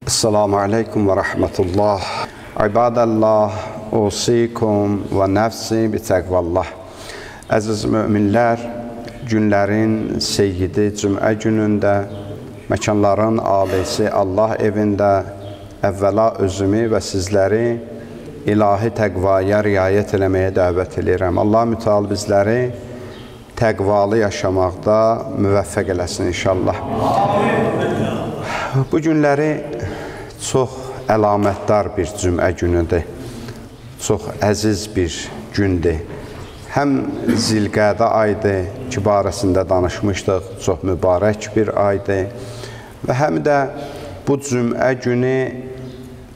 Esselamu Aleyküm ve Rahmetullah. İbadallah, usikum və nəfsi bi təqvallah. Əziz müminlər, günlərin seyyidi cümə günündə, məkanların alisi Allah evində əvvəla özümü və sizləri ilahi təqvaya riayət eləməyə dəvət edirəm. Allah mütəal bizləri təqvalı yaşamaqda müvəffəq eləsin inşallah. Bu günləri çox əlamətdar bir cümə günüdür. Çox əziz bir gündür. Həm Zilqədə aydır ki, barəsində danışmışdıq, çox mübarək bir aydır. Və həm də bu cümə günü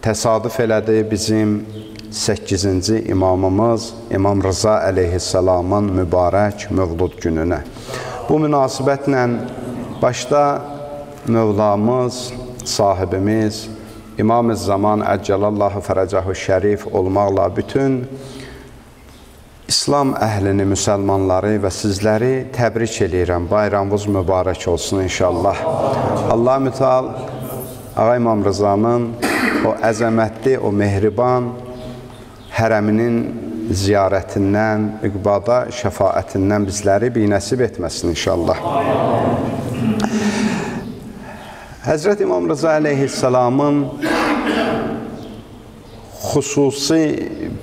təsadüf elədi bizim 8-ci imamımız İmam Rıza əleyhissalamın mübarək mövlud gününə. Bu münasibətlə başda Mövlamız, sahibimiz, İmam-ı Zaman Əccəlallahu Fərəcəhu Şərif olmaqla bütün İslam əhlini, müsəlmanları və sizləri təbrik edirəm. Bayramınız mübarək olsun inşallah. Allah mütəal Ağa İmam Rızanın o əzəmətli, o mehriban hərəminin ziyarətindən, üqbada şəfaətindən bizləri binəsib etməsin inşallah. Həzrət İmam Rıza əleyhissalamın xüsusi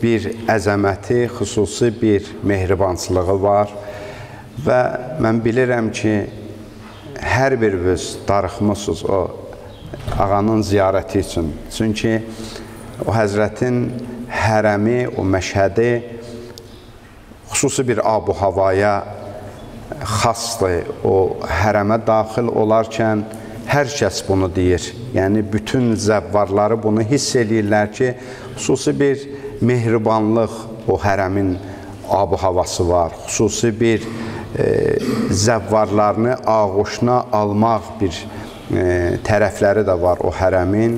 bir əzəməti, xüsusi bir mehribançılığı var və mən bilirəm ki, hər biriniz darıxmısınız o ağanın ziyarəti üçün. Çünki o həzrətin hərəmi, o məşhədi xüsusi bir ab-u havaya xasdır. O hərəmə daxil olarkən hər kəs bunu deyir. Yəni, bütün zəvvarları bunu hiss edirlər ki, xüsusi bir mehribanlıq o hərəmin ab-u havası var. Xüsusi bir zəvvarlarını ağuşuna almaq bir tərəfləri də var o hərəmin.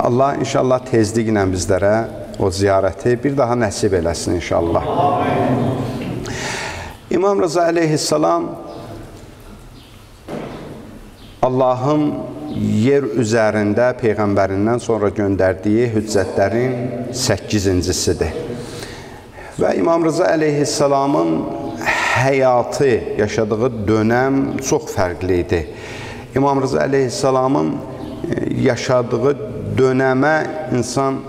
Allah inşallah tezliklə bizlərə o ziyarəti bir daha nəsib eləsin inşallah. İmam Rıza əleyhissalam Allahın yer üzərində Peyğəmbərindən sonra göndərdiyi hüccətlərin 8-incisidir. Və İmam Rıza əleyhissalamın həyatı, yaşadığı dönəm çox fərqli idi. İmam Rıza əleyhissalamın yaşadığı dönəmə insan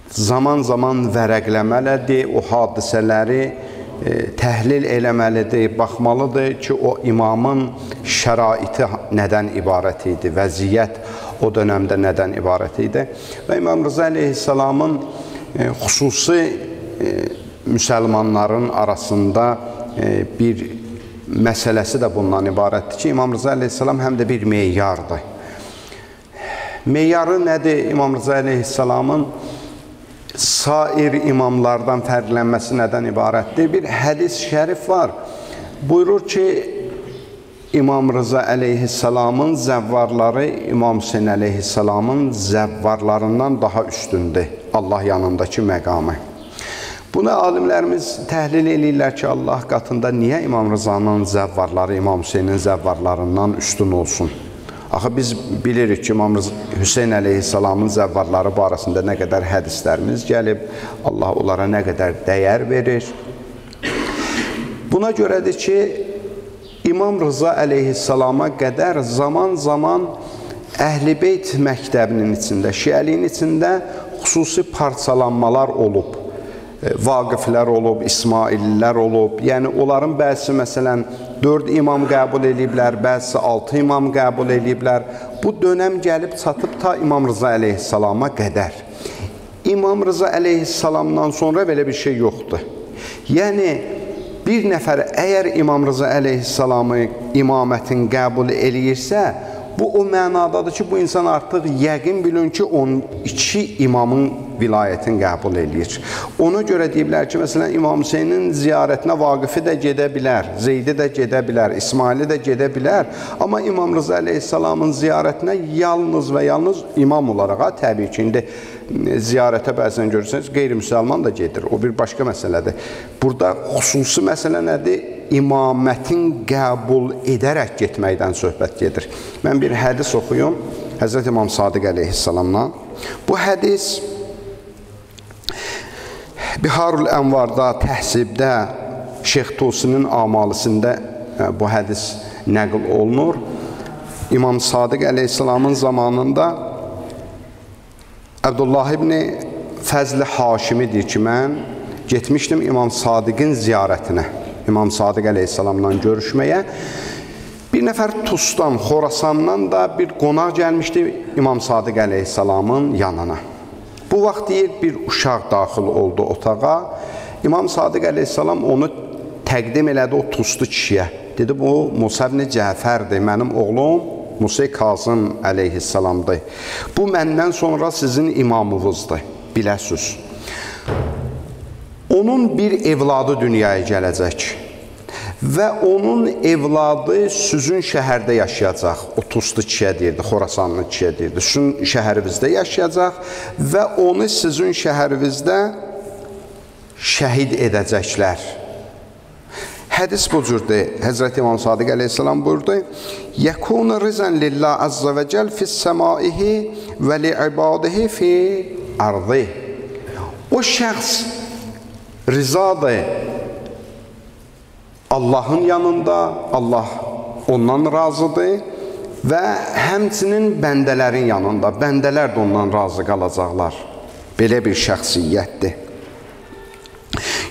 zaman-zaman vərəqləməlidir, o hadisələri təhlil eləməlidir, baxmalıdır ki, o imamın şəraiti nədən ibarət idi, vəziyyət o dönəmdə nədən ibarət idi. Və İmam Rıza əleyhissalamın xüsusi müsəlmanların arasında bir məsələsi də bundan ibarətdir ki, İmam Rıza əleyhissalam həm də bir meyardır. Meyarı nədir İmam Rıza əleyhissalamın? Sair imamlardan fərqlənməsi nədən ibarətdir? Bir hədis şərif var. Buyurur ki, İmam Rıza əleyhissalamın zəvvarları İmam Hüseyin əleyhissalamın zəvvarlarından daha üstündür Allah yanındakı məqamı. Buna alimlərimiz təhlil edirlər ki, Allah qatında niyə İmam Rızanın zəvvarları İmam Hüseynin zəvvarlarından üstün olsun? Axı biz bilirik ki, İmam Hüseyin əleyhissalamın zəvvarları barəsində nə qədər hədislərimiz gəlib, Allah onlara nə qədər dəyər verir. Buna görədir ki, İmam Rıza əleyhissalama qədər zaman-zaman Əhl-i Beyt məktəbinin içində, şiəliyin içində xüsusi parçalanmalar olub. Vaqiflər olub, İsmaillilər olub. Yəni, onların bəzisi, məsələn, 4 imam qəbul ediblər, bəzisi 6 imam qəbul ediblər. Bu dönəm gəlib çatıb ta İmam Rıza əleyhissalama qədər. İmam Rıza əleyhissalamdan sonra belə bir şey yoxdur. Yəni, bir nəfər əgər İmam Rıza əleyhissalamı imamətin qəbul eləyirsə, bu o mənadadır ki, bu insan artıq yəqin bilin ki, 12 imamın vilayətini qəbul edir. Ona görə deyiblər ki, məsələn, İmam Hüseynin ziyarətinə Vaqifi də gedə bilər, Zeydi də gedə bilər, İsmaili də gedə bilər. Amma İmam Rıza əleyhissalamın ziyarətinə yalnız və yalnız imam olaraq, təbii ki, indi ziyarətə bəzən görürsünüz, qeyri-müsəlman da gedir. O bir başqa məsələdir. Burada xüsusi məsələ nədir? İmamətin qəbul edərək getməkdən söhbət gedir. Mən bir hədis oxuyum. Həzrət İmam Sadiq əleyhissalamdan. Bu hədis Biharul Ənvarda, Təhsibdə, Şeyx Tusinin Amalisində bu hədis nəql olunur. İmam Sadiq əleyhissalamın zamanında Əbdullah ibn Fəzli Haşimi deyir ki, mən getmişdim İmam Sadiqin ziyarətinə, İmam Sadiq əleyhissalamla görüşməyə. Bir nəfər Tusdan, Xorasandan da bir qonaq gəlmişdi İmam Sadiq əleyhissalamın yanına. Bu vaxt deyir, bir uşaq daxil oldu otağa. İmam Sadiq əleyhissalam onu təqdim elədi o Tuslu kişiyə. Dedi, bu Musa ibn Cəfərdir, mənim oğlum Musa Kazım əleyhissalamdır. Bu məndən sonra sizin imamınızdır, biləsiz. Onun bir evladı dünyaya gələcək və onun evladı Süzün şəhərdə yaşayacaq. O Tuslu kişiyə deyirdi, Xorasanlı kişiyə deyirdi. Süzün şəhərimizdə yaşayacaq və onu sizin şəhərinizdə şəhid edəcəklər. Hədis bu cürdür. Həzrət İmam Sadiq əleyhissalam buyurdu: "Yekunu rizan lillah azza və cəl fis semaihi və li ibadihi fi ardı." O şəxs rizadır Allahın yanında, Allah ondan razıdır və həmçinin bəndələrin yanında, bəndələr də ondan razı qalacaqlar. Belə bir şəxsiyyətdir.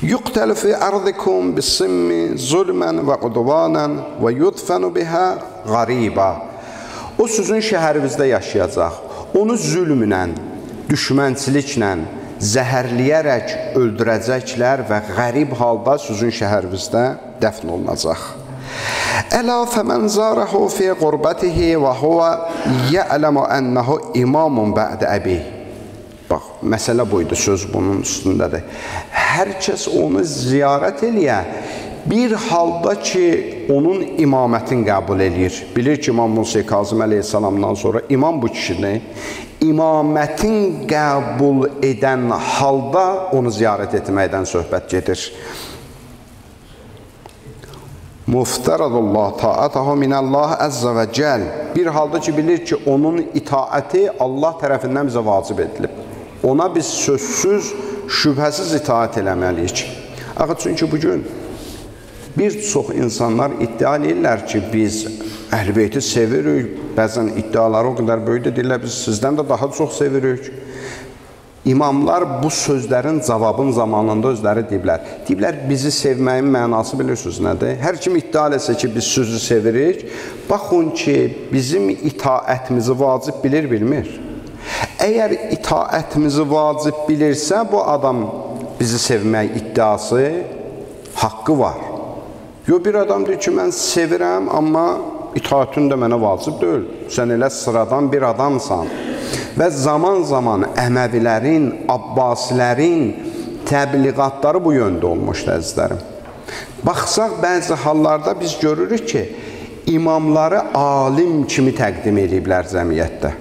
Yuqtəlu fi ardikum bis-simmi zulman və udvanan və yudfanu biha qariba. O sizin şəhərinizdə yaşayacaq. Onu zülmlə, düşmənçiliklə, zəhərləyərək öldürəcəklər və qərib halda sizin şəhərinizdə dəfn olunacaq. Əla fəmən zarahu fi qurbətihi və huvə ya'lamu ənəhu imamun bə'də əbih. Bax, məsələ buydu, söz bunun üstündədir. Hər kəs onu ziyarət eləyə, bir halda ki, onun imamətini qəbul eləyir. Bilir ki, İmam Musa Kazım əleyhissalamdan sonra imam bu kişidir. İmamətin qəbul edən halda onu ziyarət etməkdən söhbət gedir. Muftaradullah ta'atahu minallah əzzə və cəl. Bir halda ki, bilir ki, onun itaəti Allah tərəfindən bizə vacib edilib. Ona biz sözsüz, şübhəsiz itaət eləməliyik. Axı, çünki bugün bir çox insanlar iddia edirlər ki, biz Əhl-i-Beyti sevirik. Bəzən iddiaları o qədər böyükdür, deyirlər, biz sizdən də daha çox sevirik. İmamlar bu sözlərin cavabın zamanında özləri deyiblər. Deyiblər, bizi sevməyin mənası bilirsiniz nədir? Hər kim iddia etsə ki, biz sözü sevirik, baxın ki, bizim itaətimizi vacib bilir, bilmir. Əgər itaətimizi vacib bilirsə, bu adam bizi sevmək iddiası haqqı var. Yox, bir adam deyir ki, mən sevirəm, amma itaətin də mənə vacib deyil. Sən elə sıradan bir adamsan. Və zaman-zaman Əməvilərin, Abbasilərin təbliğatları bu yöndə olmuşdur, əzizlərim. Baxsaq, bəzi hallarda biz görürük ki, imamları alim kimi təqdim ediblər cəmiyyətdə.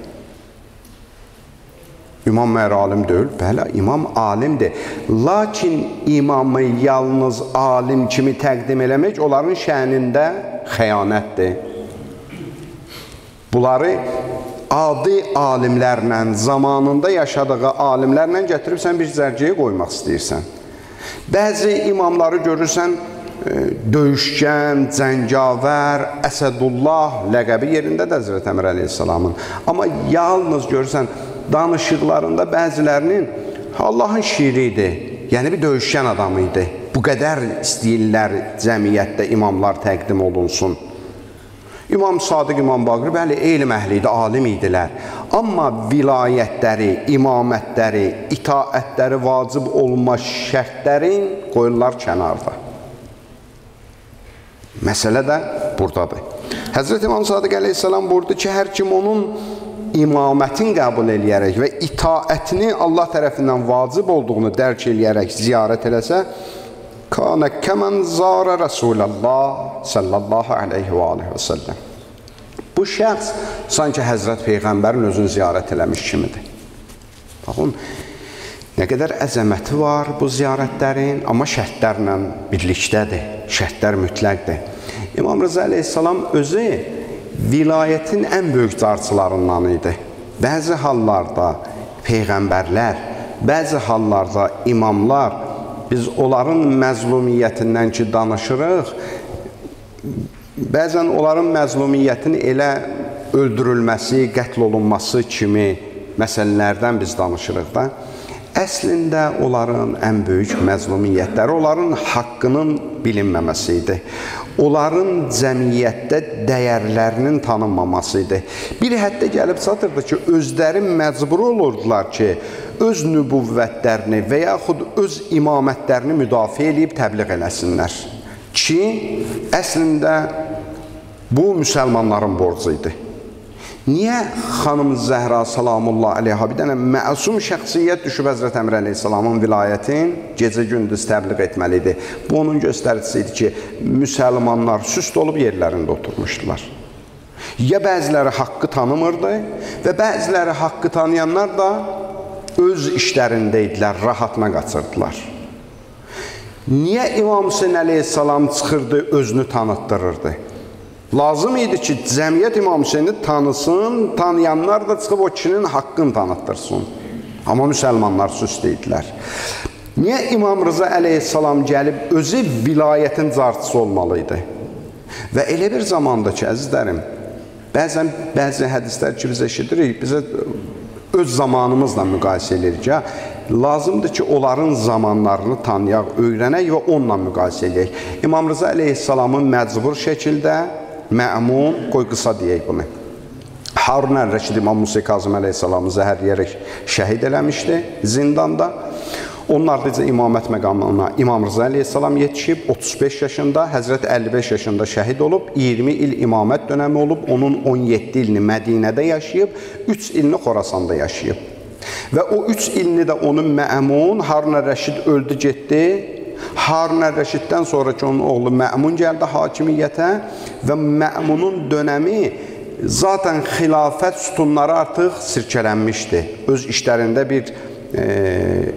İmam məhər alim deyil, bəli, imam alimdir. Lakin imamı yalnız alim kimi təqdim eləmək onların şənində xəyanətdir. Bunları adi alimlərlə, zamanında yaşadığı alimlərlə gətirib sən bir zərciyə qoymaq istəyirsən. Bəzi imamları görürsən, döyüşkən, cəngavər, Əsədullah ləqəbi yerindədir Həzrət Əmir əleyhissalamın. Amma yalnız görürsən, danışıqlarında bəzilərinin Allahın şiiri idi, yəni bir döyüşkən adamı idi. Bu qədər istəyirlər cəmiyyətdə imamlar təqdim olunsun. İmam Sadiq, İmam Baqir, bəli, elm əhli idi, alim idilər. Amma vilayətləri, imamətləri, itaətləri vacib olma şərtlərin qoyurlar kənarda. Məsələ də buradadır. Həzrət İmam Sadiq əleyhissalam buyurdu ki, hər kim onun imamətin qəbul eləyərək və itaətini Allah tərəfindən vacib olduğunu dərk eləyərək ziyarət eləsə, Kana kəmən zara Rasulallah sallallahu aleyhi və aleyhi və səlləm. Bu şəxs sanki Həzrət Peyğəmbərin özünü ziyarət eləmiş kimidir. Baxın, nə qədər əzəməti var bu ziyarətlərin, amma şərtlərlə birlikdədir, şərtlər mütləqdir. İmam Rıza əleyhissalam özü vilayətin ən böyük carçılarından idi. Bəzi hallarda peyğəmbərlər, bəzi hallarda imamlar, biz onların məzlumiyyətindən ki danışırıq, bəzən onların məzlumiyyətini elə öldürülməsi, qətl olunması kimi məsələlərdən biz danışırıq da. Əslində onların ən böyük məzlumiyyətləri onların haqqının bilinməməsi idi. Onların cəmiyyətdə dəyərlərinin tanınmaması idi. Bir həddə gəlib çatırdı ki, özləri məcbur olurdular ki, öz nübüvvətlərini və yaxud öz imamətlərini müdafiə edib təbliğ eləsinlər. Ki, əslində bu müsəlmanların borcu idi. Niyə xanım Zəhra salamullah aleyha bir dənə məsum şəxsiyyət düşüb Həzrət Əmr əleyhissalamın vilayətin gecə-gündüz təbliğ etməlidir? Bu onun göstəricisi idi ki, müsəlmanlar süst olub yerlərində oturmuşdular. Ya bəziləri haqqı tanımırdı və bəziləri haqqı tanıyanlar da öz işlərində idilər, rahatına qaçırdılar. Niyə İmam Hüseyin əleyhissalam çıxırdı, özünü tanıtdırırdı? Lazım idi ki, cəmiyyət İmam Hüseyni tanısın, tanıyanlar da çıxıb o kişinin haqqını tanıtdırsın. Amma müsəlmanlar süst idilər. Niyə İmam Rıza əleyhissalam gəlib özü vilayətin carçısı olmalıydı? Və elə bir zamanda ki, əzizlərim, bəzən bəzi hədislər ki, biz eşidirik, bizə öz zamanımızla müqayisə edirik ki, lazımdır ki, onların zamanlarını tanıyaq, öyrənək və onunla müqayisə edək. İmam Rıza əleyhissalamın məcbur şəkildə Mə'mun, qoy qısa deyək bunu. Harun Ər-Rəşid İmam Musa Kazım əleyhissalamı zəhərləyərək şəhid eləmişdi zindanda. Onlar da imamət məqamına İmam Rıza əleyhissalam yetişib, 35 yaşında, Həzrət 55 yaşında şəhid olub, 20 il imamət dönəmi olub, onun 17 ilini Mədinədə yaşayıb, 3 ilini Xorasanda yaşayıb. Və o 3 ilini də onun Mə'mun, Harun Ər-Rəşid öldü, getdi. Harun Ər-Rəşiddən sonraki onun oğlu Mə'mun gəldi hakimiyyətə və Mə'munun dönəmi zaten xilafət sütunları artıq sirkələnmişdi. Öz işlərində bir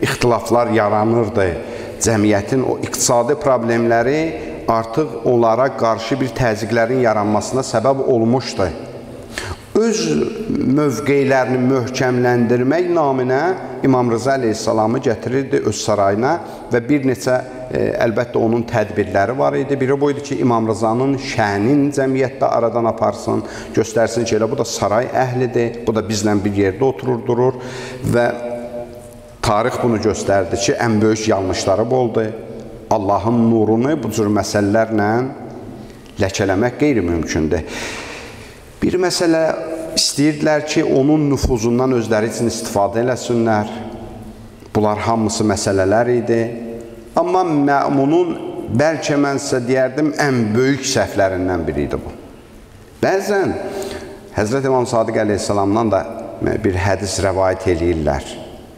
ixtilaflar yaranırdı. Cəmiyyətin o iqtisadi problemləri artıq onlara qarşı bir təzyiqlərin yaranmasına səbəb olmuşdu. Öz mövqeylərini möhkəmləndirmək naminə İmam Rıza əleyhissalamı gətirirdi öz sarayına və bir neçə, əlbəttə onun tədbirləri var idi. Biri buydu ki, İmam Rızanın şənin cəmiyyətdə aradan aparsın, göstərsin ki, elə bu da saray əhlidir, bu da bizlə bir yerdə oturur, durur və tarix bunu göstərdi ki, ən böyük yanlışları bu oldu. Allahın nurunu bu cür məsələlərlə ləkələmək qeyri-mümkündür. Bir məsələ istəyirdilər ki, onun nüfuzundan özləri üçün istifadə eləsinlər. Bunlar hamısı məsələlər idi. Amma Mə'munun bəlkə mən sizə deyərdim, ən böyük səhvlərindən biri idi bu. Bəzən Həzrət İmam Sadiq əleyhissalamdan da bir hədis rəvayət eləyirlər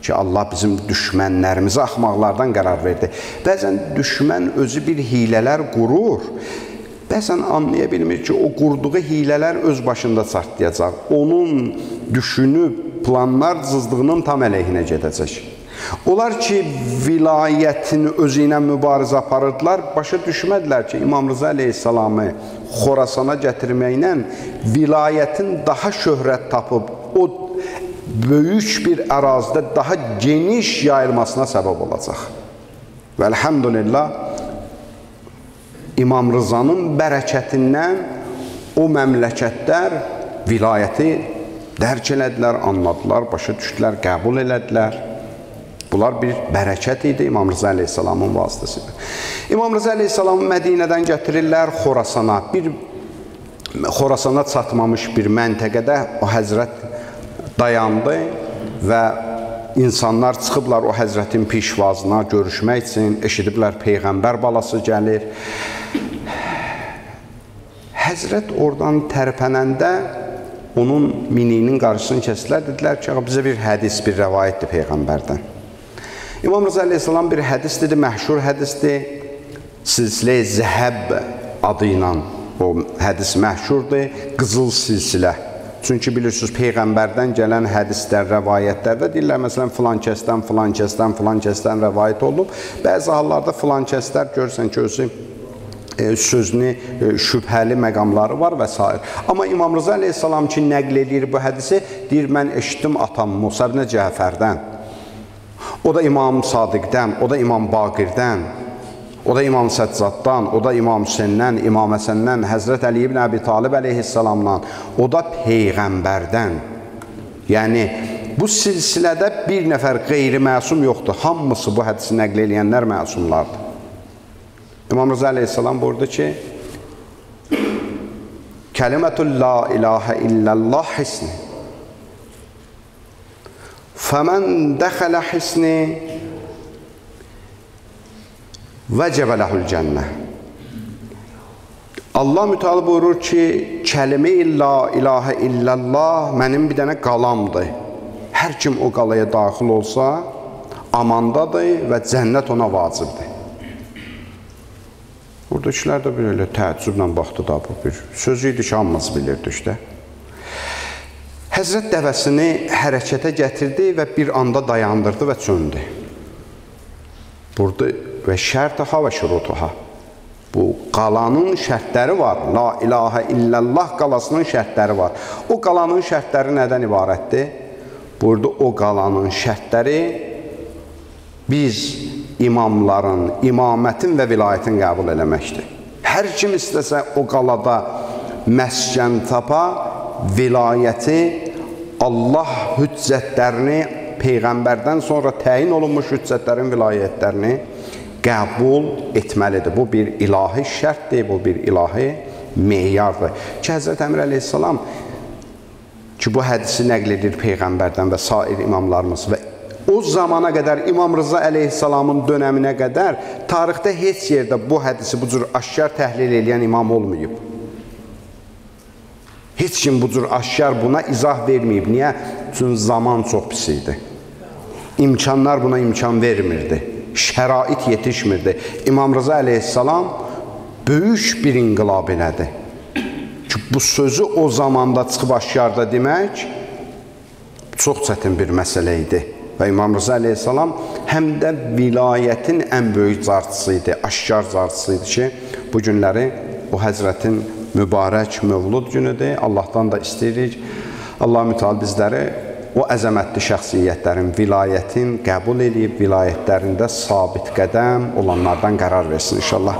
ki, Allah bizim düşmənlərimizi axmaqlardan qərar verdi. Bəzən düşmən özü bir hilələr qurur. Bəzən anlaya bilmir ki, o qurduğu hilələr öz başında çartlayacaq. Onun düşünüb, planlar cızdığının tam əleyhinə gedəcək. Onlar ki, vilayətini özü ilə mübarizə aparırdılar, başa düşmədilər ki, İmam Rıza əleyhissalamı Xorasana gətirməklə vilayətin daha şöhrət tapıb, o böyük bir ərazidə daha geniş yayılmasına səbəb olacaq. Və elhamdülillah, İmam Rızanın bərəkətindən o məmləkətlər vilayəti dərk elədilər, anladılar, başa düşdülər, qəbul elədilər. Bunlar bir bərəkət idi İmam Rıza əleyhissalamın vasitəsilə. İmam Rıza əleyhissalamı Mədinədən gətirirlər Xorasana. Xorasana çatmamış bir məntəqədə o həzrət dayandı və İnsanlar çıxıblar o həzrətin pişvazına görüşmək üçün, eşidiblər Peyğəmbər balası gəlir. Həzrət oradan tərpənəndə onun mininin qarşısını kəsdilər, dedilər ki, bizə bir hədis, bir rəvayətdir Peyğəmbərdən. İmam Rıza əleyhissalam bir hədis dedi, məşhur hədisdir, Silsilə-i Zəhəb adı ilə o hədis məşhurdur, qızıl silsilə. Çünki bilirsiniz, Peyğəmbərdən gələn hədislər, rəvayətlərdə deyirlər, məsələn, filan kəsdən, filan kəsdən, filan kəsdən rəvayət olub. Bəzi hallarda filan kəslər görürsən ki, özü sözünü, şübhəli məqamları var və s. Amma İmam Rıza əleyhissalam ki, nəql edir bu hədisi, deyir, mən eşitdim atam Musa ibn Cəfərdən, o da İmam Sadiqdən, o da İmam Baqirdən, o da İmam Səccaddan, o da İmam Hüseyndən, İmam Həsəndən, Həzrət Əli ibn Əbi Talib əleyhissalamdan, o da Peyğəmbərdən. Yəni, bu silsilədə bir nəfər qeyri-məsum yoxdur. Hamısı bu hədisi nəql eləyənlər məsumlardır. İmam Rıza əleyhissalam buyurdu ki, Kəlimətul la ilahə illəllah hisni. Fəmən dəxələ hisni vəcəbə ləhul cənnə. Allah müteala buyurur ki, kəlime-i la ilahə illəllah mənim bir dənə qalamdır. Hər kim o qalaya daxil olsa, amandadır və cənnət ona vacibdir. Buradakilər də belə təəccüblə baxdı da bu bir söz idi ki, hamımız bilirdik də. Həzrət dəvəsini hərəkətə gətirdi və bir anda dayandırdı və çöndü. Burada və şərtəha və şurutuha. Bu qalanın şərtləri var. La ilahə illəllah qalasının şərtləri var. O qalanın şərtləri nədən ibarətdir? Burada o qalanın şərtləri biz imamların, imamətin və vilayətin qəbul eləməkdir. Hər kim istəsə o qalada məskən tapa, vilayəti, Allah hüccətlərini, Peyğəmbərdən sonra təyin olunmuş hüccətlərin vilayətlərini qəbul etməlidir. Bu bir ilahi şərtdir, bu bir ilahi meyardır. Ki, Həzrət Əmir əleyhissalam ki, bu hədisi nəql edir Peyğəmbərdən və sair imamlarımız və o zamana qədər, İmam Rıza əleyhissalamın dönəminə qədər tarixdə heç yerdə bu hədisi bu cür aşkar təhlil edən imam olmayıb. Heç kim bu cür aşkar buna izah verməyib. Niyə? Çünki zaman çox pis idi. İmkanlar buna imkan vermirdi. Şərait yetişmirdi. İmam Rıza əleyhissalam böyük bir inqilab elədi. Ki, bu sözü o zamanda çıxıb aşkarda demək çox çətin bir məsələ idi. Və İmam Rıza əleyhissalam həm də vilayətin ən böyük carçısı idi, aşkar carçısı idi ki, bu günləri o həzrətin mübarək mövlud günüdür. Allahdan da istəyirik. Allah müteala bizləri o əzəmətli şəxsiyyətlərin vilayətin qəbul edib, vilayətlərində sabit qədəm olanlardan qərar versin inşallah.